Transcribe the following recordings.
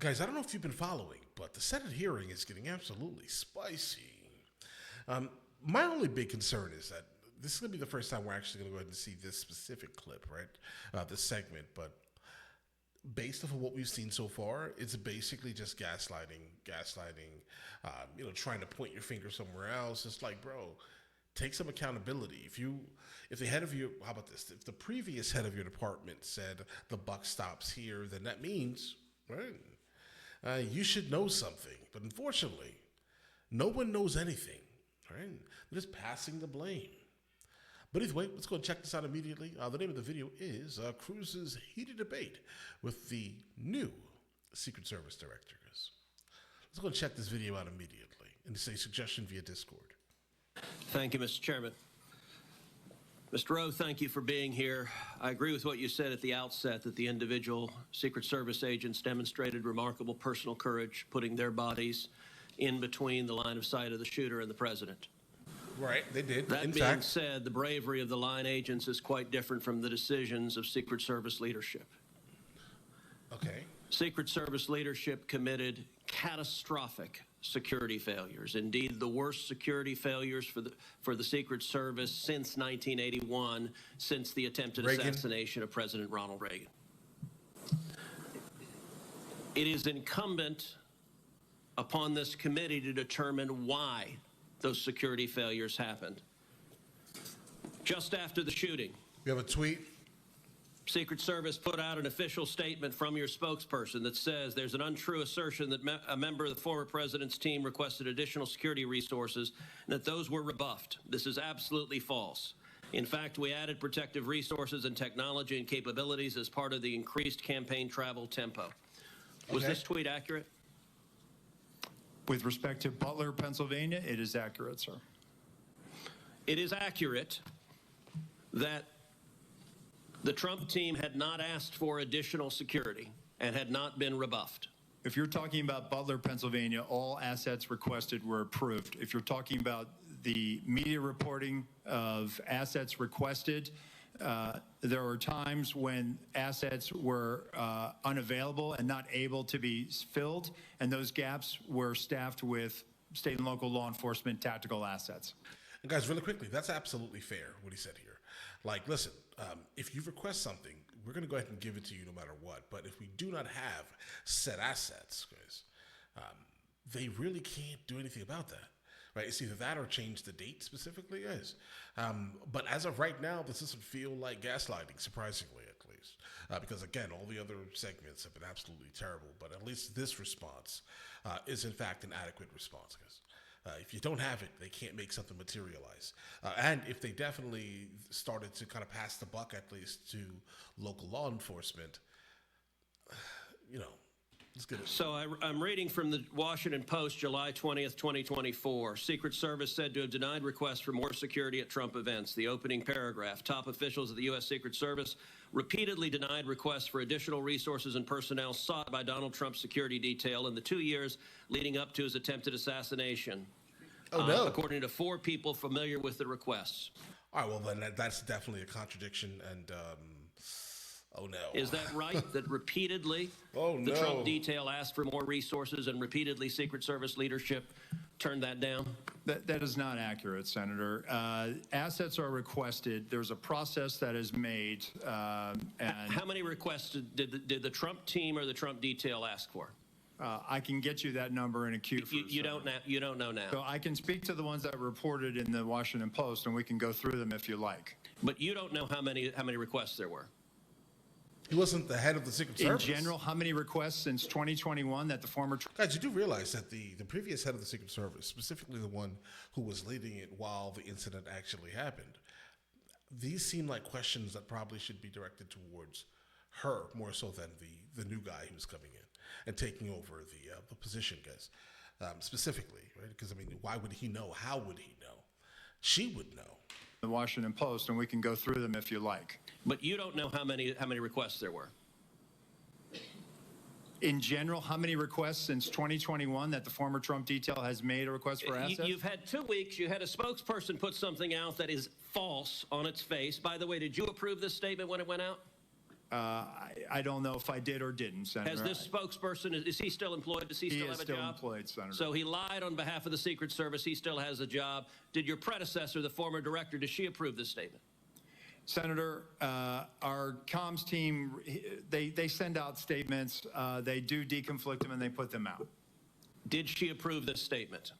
Guys, I don't know if you've been following, but the Senate hearing is getting absolutely spicy. Um, my only big concern is that this is going to be the first time we're actually going to go ahead and see this specific clip, right? This segment, but based off of what we've seen so far, it's basically just gaslighting, trying to point your finger somewhere else. It's like, bro, take some accountability. If the head of your, how about this? If the previous head of your department said the buck stops here, then that means, right? You should know something. But unfortunately, no one knows anything, right? They're just passing the blame. But either way, let's go and check this out immediately. The name of the video is Cruz's heated debate with the new Secret Service director. Let's go and check this video out immediately. And it's a suggestion via Discord. Thank you, Mr. Chairman. Mr. Rowe, thank you for being here. I agree with what you said at the outset, that the individual Secret Service agents demonstrated remarkable personal courage, putting their bodies in between the line of sight of the shooter and the president. Right, they did. That being said, the bravery of the line agents is quite different from the decisions of Secret Service leadership. Okay. Secret Service leadership committed catastrophic security failures. Indeed, the worst security failures for the Secret Service since 1981, since the attempted assassination of President Ronald Reagan. It is incumbent upon this committee to determine why those security failures happened. Just after the shooting, you have a tweet. Secret Service put out an official statement from your spokesperson that says there's an untrue assertion that a member of the former president's team requested additional security resources and that those were rebuffed. This is absolutely false. In fact, we added protective resources and technology and capabilities as part of the increased campaign travel tempo. Was this tweet accurate? With respect to Butler, Pennsylvania, it is accurate, sir. It is accurate that the Trump team had not asked for additional security and had not been rebuffed. If you're talking about Butler, Pennsylvania, all assets requested were approved. If you're talking about the media reporting of assets requested, there were times when assets were unavailable and not able to be filled, and those gaps were staffed with state and local law enforcement tactical assets. And guys, really quickly, that's absolutely fair, what he said here. Like, listen, if you request something, we're going to go ahead and give it to you no matter what. But if we do not have set assets, guys, they really can't do anything about that. Right? It's either that or change the date specifically, guys. But as of right now, this doesn't feel like gaslighting, surprisingly at least. Because, again, all the other segments have been absolutely terrible. But at least this response is, in fact, an adequate response, guys. If you don't have it, they can't make something materialize. And if they definitely started to kind of pass the buck, at least to local law enforcement, let's get it. So I'm reading from the Washington Post, July 20th, 2024. Secret Service said to have denied requests for more security at Trump events. The opening paragraph, top officials of the U.S. Secret Service repeatedly denied requests for additional resources and personnel sought by Donald Trump's security detail in the 2 years leading up to his attempted assassination. Oh, no. According to 4 people familiar with the requests. All right, well, then that's definitely a contradiction, and oh, no. Is that right, that repeatedly the Trump detail asked for more resources and repeatedly Secret Service leadership turned that down? That is not accurate, Senator. Assets are requested. There's a process that is made. And how many requests did the Trump team or the Trump detail ask for? I can get you that number in a queue. You don't know now. So I can speak to the ones that were reported in the Washington Post, and we can go through them if you like. But you don't know how many requests there were. He wasn't the head of the Secret Service. In general, how many requests since 2021 that the former... Guys, you do realize that the previous head of the Secret Service, specifically the one who was leading it while the incident actually happened, these seem like questions that probably should be directed towards her more so than the new guy who's coming in and taking over the position, guys, specifically, right? Because, I mean, why would he know? How would he know? She would know. The Washington Post, and we can go through them if you like. But you don't know how many requests there were. In general, how many requests since 2021 that the former Trump detail has made a request for assets? You've had 2 weeks. You had a spokesperson put something out that is false on its face. By the way, did you approve this statement when it went out? I don't know if I did or didn't, Senator. Has this spokesperson, is he still employed? Does he still have a job? He is still employed, Senator. So he lied on behalf of the Secret Service. He still has a job. Did your predecessor, the former director, does she approve this statement? Senator, our comms team, they send out statements. They do deconflict them and they put them out. Did she approve this statement?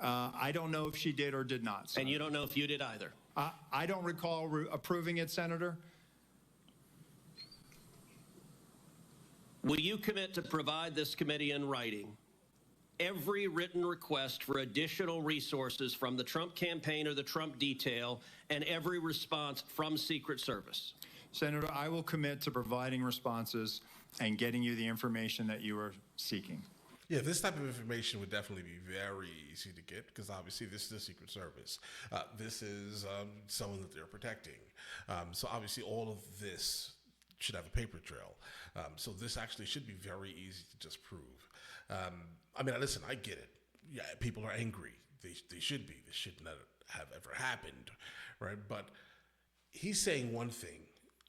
I don't know if she did or did not, Senator. And you don't know if you did either? I don't recall approving it, Senator. Will you commit to provide this committee in writing every written request for additional resources from the Trump campaign or the Trump detail and every response from Secret Service? Senator, I will commit to providing responses and getting you the information that you are seeking. Yeah, this type of information would definitely be very easy to get because obviously this is the Secret Service. This is someone that they're protecting. So obviously all of this should have a paper trail. So this actually should be very easy to just prove. I mean, listen, I get it. Yeah, people are angry. They should be. This should not have ever happened, right? But he's saying one thing,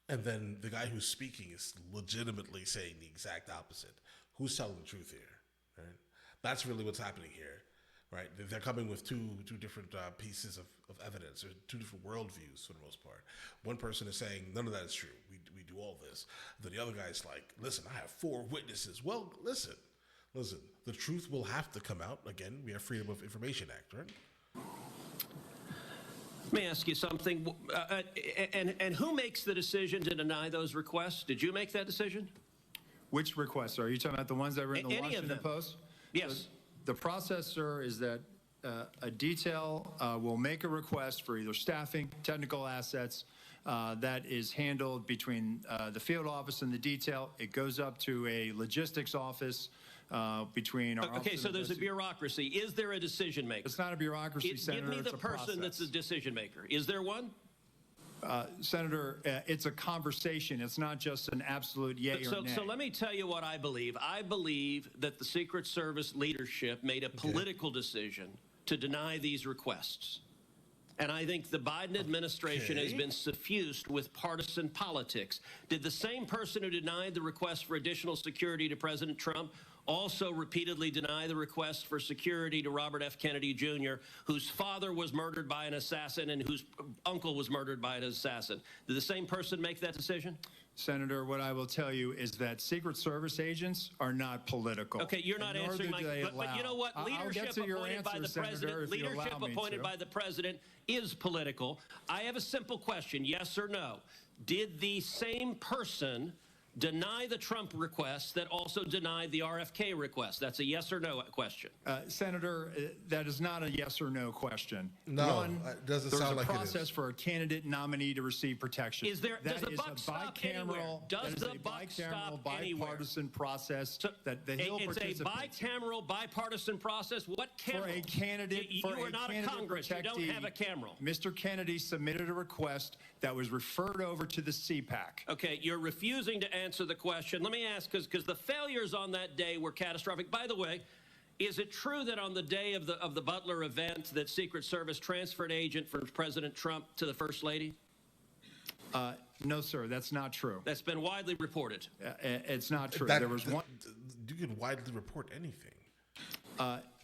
and then the guy who's speaking is legitimately saying the exact opposite. Who's telling the truth here, right? That's really what's happening here, right? They're coming with two different pieces of evidence, or two different worldviews for the most part. One person is saying, none of that is true. We do all this. Then the other guy's like, listen, I have 4 witnesses. Well, listen, the truth will have to come out. Again, we have Freedom of Information Act, right? Let me ask you something. And who makes the decision to deny those requests? Did you make that decision? Which requests? Are you talking about the ones that were in the Any of Washington them. Post? Yes. The process, sir, is that a detail will make a request for either staffing, technical assets, that is handled between the field office and the detail. It goes up to a logistics office between our Okay, office so and there's a bureaucracy. Is there a decision maker? It's not a bureaucracy, Senator. Give me it's the a person that's the process. decision maker. Is there one? Senator, it's a conversation. It's not just an absolute yay or nay. So let me tell you what I believe. I believe that the Secret Service leadership made a political decision to deny these requests. And I think the Biden administration has been suffused with partisan politics. Did the same person who denied the request for additional security to President Trump also repeatedly deny the request for security to Robert F. Kennedy Jr., whose father was murdered by an assassin and whose uncle was murdered by an assassin? Did the same person make that decision? Senator, what I will tell you is that Secret Service agents are not political. Okay, you're not nor answering do my they question. But you know what? I'll get Leadership to your appointed by answer, the Senator, president. if you allow Leadership me appointed to. by the president is political. I have a simple question: yes or no? Did the same person deny the Trump request that also denied the RFK request? That's a yes or no question. Senator, that is not a yes or no question. No, One, it doesn't sound like it is. there's a process for a candidate nominee to receive protection. Is there- does That the is buck a stop anywhere? bicameral- Does that is the a buck bicameral, stop anywhere? bipartisan process So that the Hill it's a participates in. bicameral, bipartisan process. What camera? For a candidate, You for are a not a candidate Congress. You don't protectee, have a camera. Mr. Kennedy submitted a request that was referred over to the CPAC. Okay, you're refusing to answer the question. Let me ask, because the failures on that day were catastrophic. By the way, is it true that on the day of the Butler event that Secret Service transferred agent from President Trump to the First Lady? No, sir, that's not true. That's been widely reported. It's not true. That- There was one. You can widely report anything.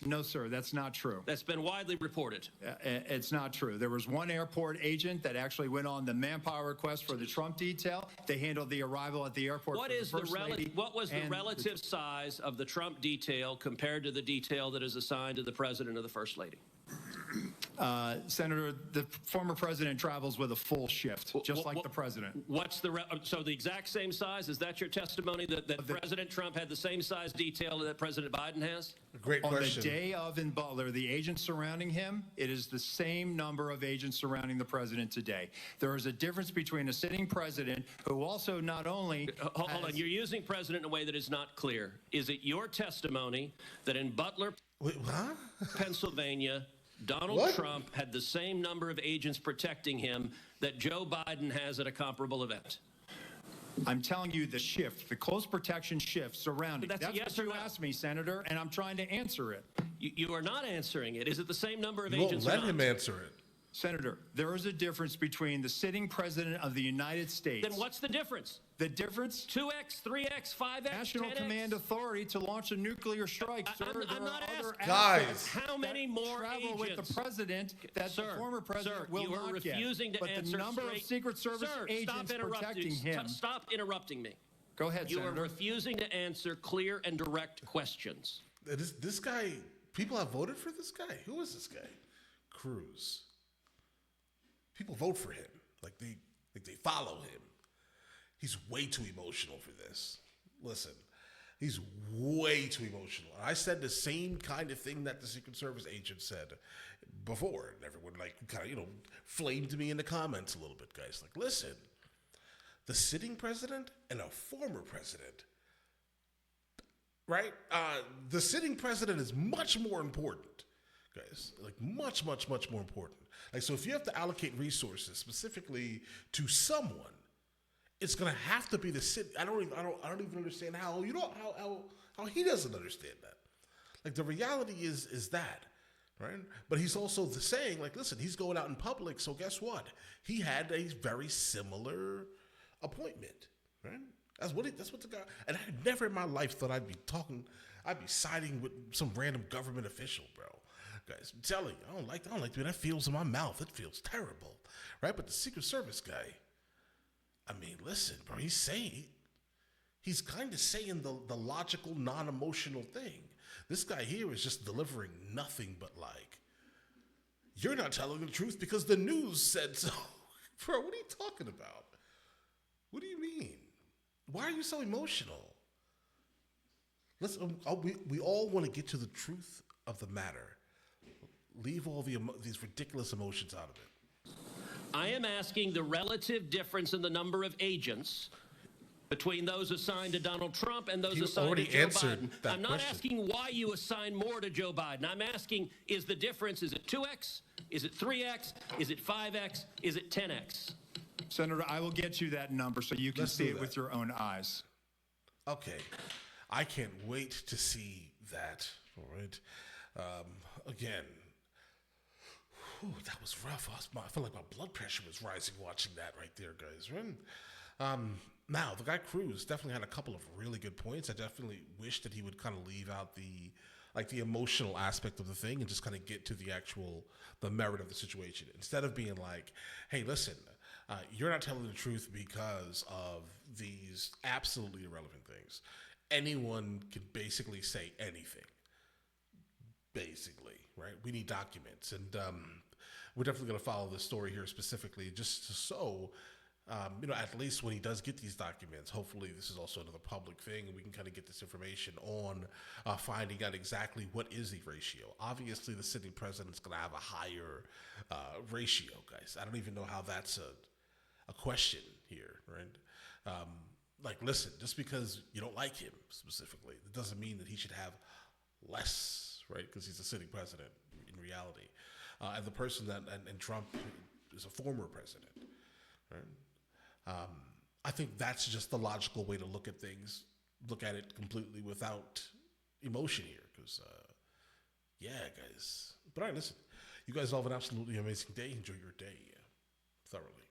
No, sir, that's not true. That's been widely reported. It's not true. There was one airport agent that actually went on the manpower request for the Trump detail. They handled the arrival at the airport What for is the First Lady. what was the and relative size of the Trump detail compared to the detail that is assigned to the President or the First Lady? Senator, the former president travels with a full shift, just like the president. What's the so the exact same size? Is that your testimony that President Trump had the same size detail that President Biden has? Great On question. the day of in Butler, the agents surrounding him, it is the same number of agents surrounding the president today. There is a difference between a sitting president who also not only Hold has- on, you're using president in a way that is not clear. Is it your testimony that in Butler, Wait, what? Pennsylvania, Donald What? Trump had the same number of agents protecting him that Joe Biden has at a comparable event? I'm telling you the shift, the close protection shift surrounding. That's a yes what or you no. asked me, Senator, and I'm trying to answer it. You are not answering it. Is it the same number of You won't agents? let or not? him answer it. Senator, there is a difference between the sitting president of the United States. Then what's the difference? The difference? 2x, 3x, 5x, National 10x? command authority to launch a nuclear strike, sir. I'm There not are other asking. Guys. assets How many that more travel with agents? the president that Sir, the former president sir, will you are not get. refusing to but answer the number straight. of Secret Service Sir, agents protecting him. Stop interrupting me. Go ahead, You are Senator. refusing to answer clear and direct questions. This guy, people have voted for this guy. Who is this guy? Cruz. People vote for him. Like they follow him. He's way too emotional for this. Listen, he's way too emotional. I said the same kind of thing that the Secret Service agent said before. And everyone kind of, flamed me in the comments a little bit, guys. Like, listen, the sitting president and a former president, right? The sitting president is much more important, guys. Like much, much, much more important. Like, so if you have to allocate resources specifically to someone, it's gonna have to be the city. I don't even understand how how he doesn't understand that. Like the reality is that, right? But he's also saying, like, listen, he's going out in public, so guess what? He had a very similar appointment, right? That's what the guy. And I never in my life thought I'd be siding with some random government official, bro. Guys, I'm telling you, I don't like the way that feels in my mouth. It feels terrible, right? But the Secret Service guy, I mean, listen, bro, he's kind of saying the logical, non-emotional thing. This guy here is just delivering nothing but like, you're not telling the truth because the news said so. Bro, what are you talking about? What do you mean? Why are you so emotional? We all want to get to the truth of the matter. Leave all these ridiculous emotions out of it. I am asking the relative difference in the number of agents between those assigned to Donald Trump and those You assigned to already Joe answered Biden. that I'm not question. asking why you assign more to Joe Biden. I'm asking, is the difference, is it 2x? Is it 3x? Is it 5x? Is it 10x? Senator, I will get you that number so you can Let's see do it that. with your own eyes. Okay, I can't wait to see that. All right, again. Whew, that was rough. I feel like my blood pressure was rising watching that right there, guys. Right? Now, the guy Cruz definitely had a couple of really good points. I definitely wish that he would kind of leave out the emotional aspect of the thing and just kind of get to the merit of the situation instead of being like, hey, listen, you're not telling the truth because of these absolutely irrelevant things. Anyone can basically say anything. Basically, right? We need documents, and we're definitely going to follow this story here specifically, just so at least when he does get these documents, hopefully this is also another public thing, and we can kind of get this information on finding out exactly what is the ratio. Obviously, the sitting president's going to have a higher ratio, guys. I don't even know how that's a question here, right? Like, listen, just because you don't like him specifically, it doesn't mean that he should have less, right? Because he's a sitting president in reality. And the person and Trump is a former president, right? I think that's just the logical way to look at things, look at it completely without emotion here. Because, yeah, guys. But all right, listen, you guys all have an absolutely amazing day. Enjoy your day thoroughly.